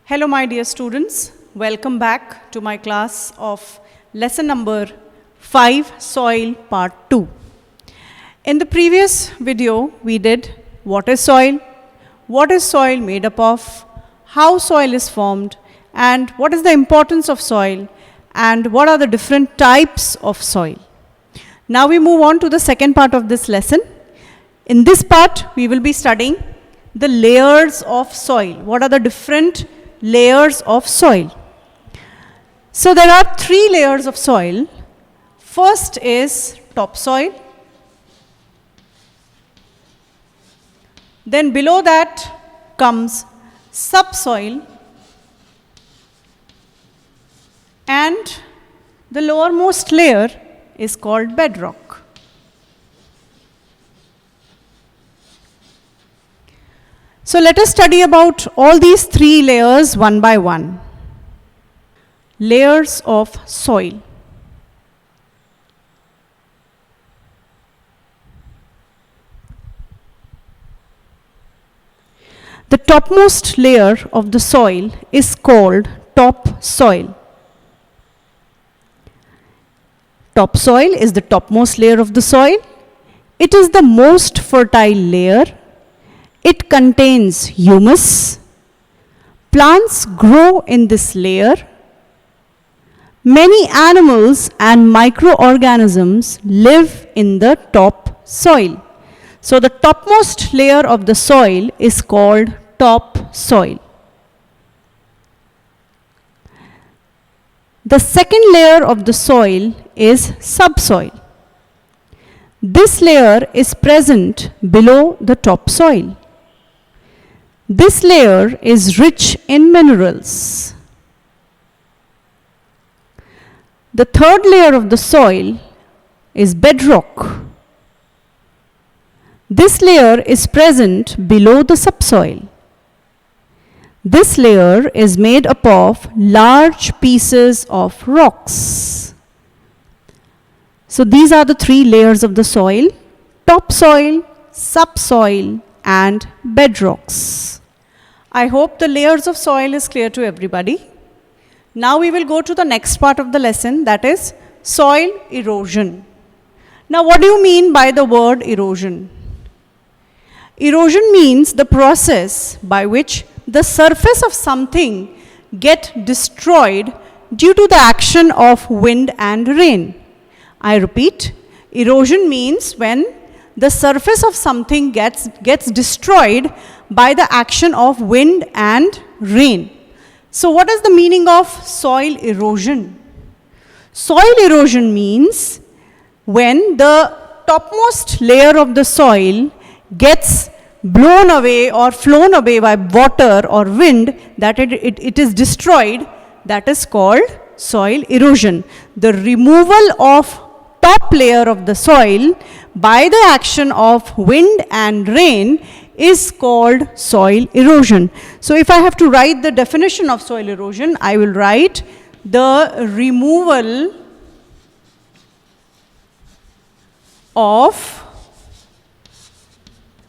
Hello, my dear students. Welcome back to my class of lesson number 5, Soil Part 2. In the previous video, we did what is soil made up of, how soil is formed, and what is the importance of soil, and what are the different types of soil. Now we move on to the second part of this lesson. In this part, we will be studying the layers of soil. What are the different layers of soil? So there are 3 layers of soil. First is topsoil. Then below that comes subsoil. And the lowermost layer is called bedrock. So let us study about all these 3 layers one by one. Layers of soil. The topmost layer of the soil is called topsoil. Topsoil is the topmost layer of the soil. It is the most fertile layer. It contains humus. Plants grow in this layer. Many animals and microorganisms live in the topsoil. So the topmost layer of the soil is called topsoil. The second layer of the soil is subsoil. This layer is present below the topsoil. This layer is rich in minerals. The third layer of the soil is bedrock. This layer is present below the subsoil. This layer is made up of large pieces of rocks. So these are the 3 layers of the soil: topsoil, subsoil, and bedrocks. I hope the layers of soil is clear to everybody. Now we will go to the next part of the lesson, that is soil erosion. Now what do you mean by the word erosion? Erosion means the process by which the surface of something gets destroyed due to the action of wind and rain. I repeat, erosion means when the surface of something gets destroyed by the action of wind and rain. So what is the meaning of soil erosion? Soil erosion means when the topmost layer of the soil gets blown away or flown away by water or wind, that it is destroyed, that is called soil erosion. The removal of top layer of the soil by the action of wind and rain is called soil erosion. So if I have to write the definition of soil erosion, I will write the removal of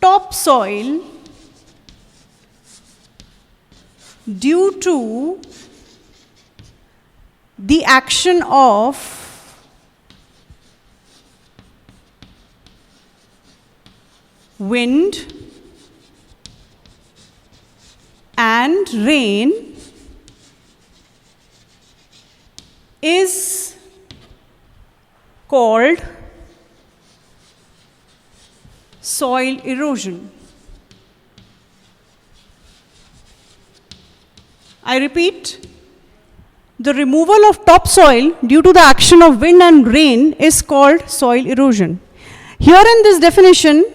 topsoil due to the action of wind and rain is called soil erosion. I repeat, the removal of topsoil due to the action of wind and rain is called soil erosion. Here in this definition,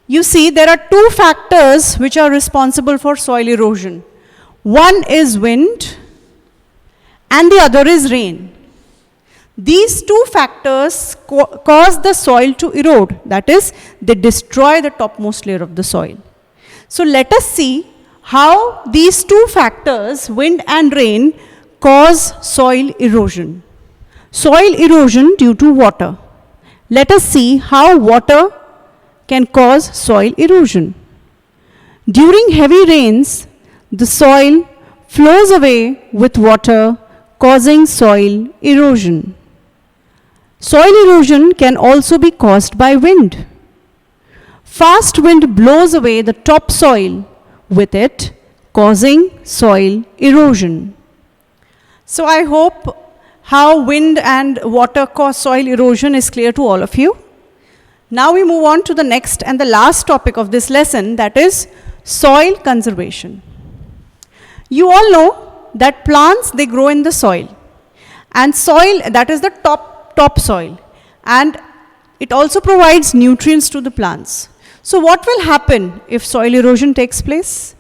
you see there are 2 factors which are responsible for soil erosion. One is wind and the other is rain. These 2 factors cause the soil to erode, that is, they destroy the topmost layer of the soil. So let us see how these 2 factors, wind and rain, cause soil erosion. Soil erosion due to water. Let us see how water can cause soil erosion. During heavy rains, the soil flows away with water, causing soil erosion. Soil erosion can also be caused by wind. Fast wind blows away the topsoil with it, causing soil erosion. So I hope how wind and water cause soil erosion is clear to all of you. Now we move on to the next and the last topic of this lesson, that is soil conservation. You all know that plants, they grow in the soil, and soil, that is the top soil, and it also provides nutrients to the plants. So what will happen if soil erosion takes place?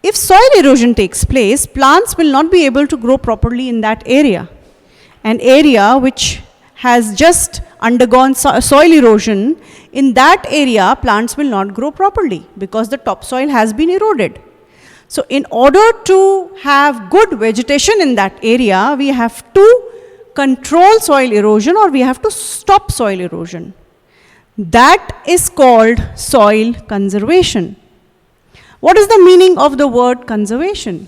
If soil erosion takes place, plants will not be able to grow properly in that area. An area which has just undergone soil erosion, in that area plants will not grow properly because the topsoil has been eroded. So in order to have good vegetation in that area, we have to control soil erosion, or we have to stop soil erosion. That is called soil conservation. What is the meaning of the word conservation?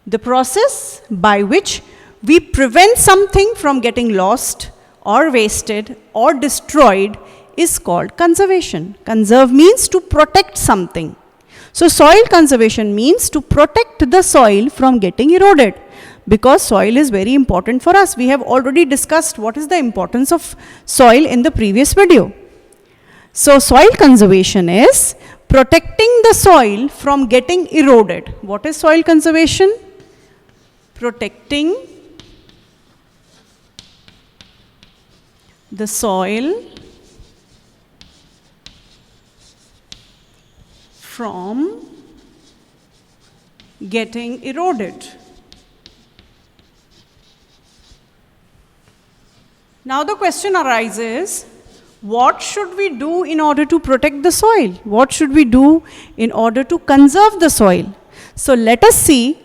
The process by which we prevent something from getting lost or wasted or destroyed is called conservation. Conserve means to protect something. So soil conservation means to protect the soil from getting eroded, because soil is very important for us. We have already discussed what is the importance of soil in the previous video. So soil conservation is protecting the soil from getting eroded. What is soil conservation? Protecting the soil from getting eroded. Now the question arises, what should we do in order to protect the soil? What should we do in order to conserve the soil? So let us see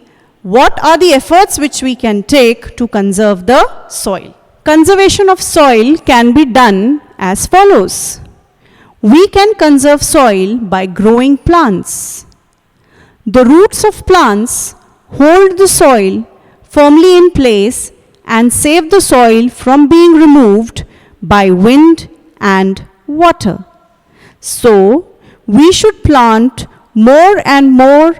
what are the efforts which we can take to conserve the soil. Conservation of soil can be done as follows. We can conserve soil by growing plants. The roots of plants hold the soil firmly in place and save the soil from being removed by wind and water. So, we should plant more and more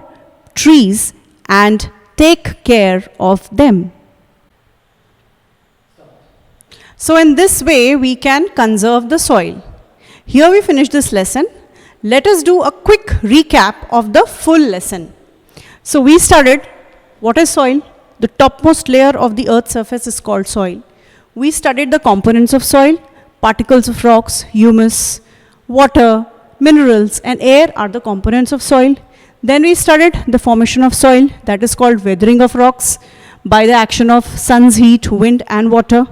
trees and take care of them. So, in this way, we can conserve the soil. Here we finish this lesson. Let us do a quick recap of the full lesson. So, we started, what is soil? The topmost layer of the earth's surface is called soil. We studied the components of soil. Particles of rocks, humus, water, minerals and air are the components of soil. Then we studied the formation of soil, that is called weathering of rocks by the action of sun's heat, wind and water.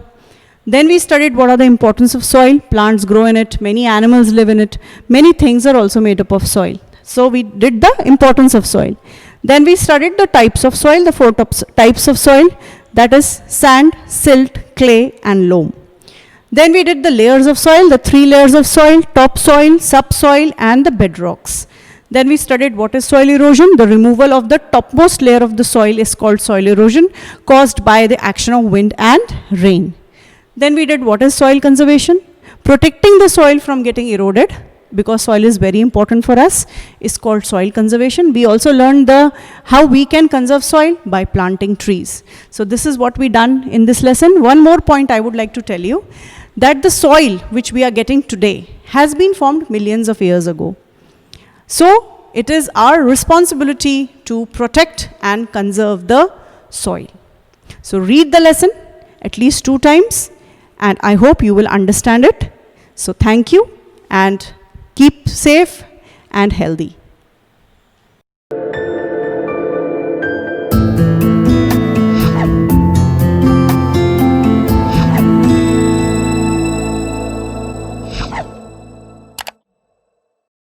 Then we studied what are the importance of soil. Plants grow in it, many animals live in it, many things are also made up of soil. So we did the importance of soil. Then we studied the types of soil, the four types of soil, that is sand, silt, clay and loam. Then we did the layers of soil, the 3 layers of soil, topsoil, subsoil and the bedrocks. Then we studied what is soil erosion. The removal of the topmost layer of the soil is called soil erosion, caused by the action of wind and rain. Then we did what is soil conservation. Protecting the soil from getting eroded, because soil is very important for us, is called soil conservation. We also learned how we can conserve soil by planting trees. So this is what we done in this lesson. One more point I would like to tell you, that the soil which we are getting today has been formed millions of years ago. So it is our responsibility to protect and conserve the soil. So read the lesson at least 2 times and I hope you will understand it. So thank you and keep safe and healthy.